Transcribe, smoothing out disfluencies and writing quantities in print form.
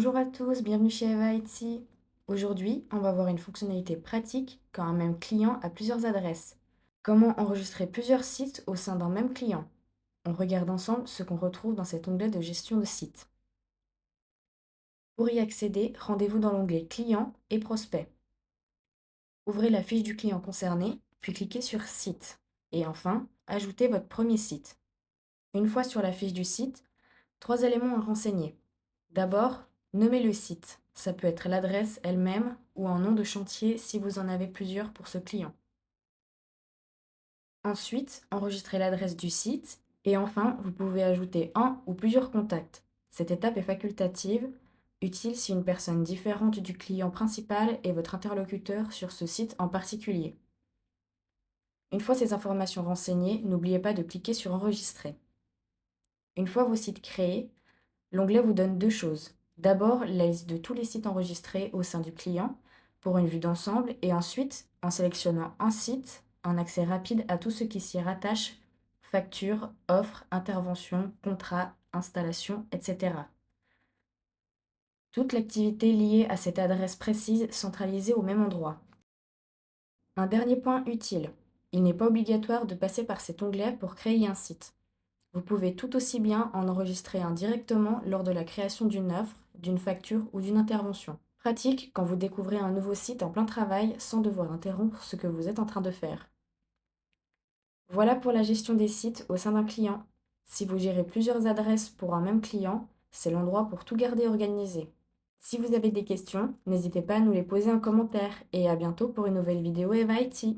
Bonjour à tous, bienvenue chez Eva IT. Aujourd'hui, on va voir une fonctionnalité pratique quand un même client a plusieurs adresses. Comment enregistrer plusieurs sites au sein d'un même client? On regarde ensemble ce qu'on retrouve dans cet onglet de gestion de site. Pour y accéder, rendez-vous dans l'onglet Clients et Prospects. Ouvrez la fiche du client concerné, puis cliquez sur Site. Et enfin, ajoutez votre premier site. Une fois sur la fiche du site, trois éléments à renseigner. D'abord, nommez le site. Ça peut être l'adresse elle-même ou un nom de chantier si vous en avez plusieurs pour ce client. Ensuite, enregistrez l'adresse du site et enfin, vous pouvez ajouter un ou plusieurs contacts. Cette étape est facultative, utile si une personne différente du client principal est votre interlocuteur sur ce site en particulier. Une fois ces informations renseignées, n'oubliez pas de cliquer sur Enregistrer. Une fois vos sites créés, l'onglet vous donne deux choses. D'abord, la liste de tous les sites enregistrés au sein du client pour une vue d'ensemble et ensuite, en sélectionnant un site, un accès rapide à tout ce qui s'y rattache, factures, offres, interventions, contrats, installations, etc. Toute l'activité liée à cette adresse précise centralisée au même endroit. Un dernier point utile. Il n'est pas obligatoire de passer par cet onglet pour créer un site. Vous pouvez tout aussi bien en enregistrer un directement lors de la création d'une offre, d'une facture ou d'une intervention. Pratique quand vous découvrez un nouveau site en plein travail sans devoir interrompre ce que vous êtes en train de faire. Voilà pour la gestion des sites au sein d'un client. Si vous gérez plusieurs adresses pour un même client, c'est l'endroit pour tout garder organisé. Si vous avez des questions, n'hésitez pas à nous les poser en commentaire et à bientôt pour une nouvelle vidéo Eva IT.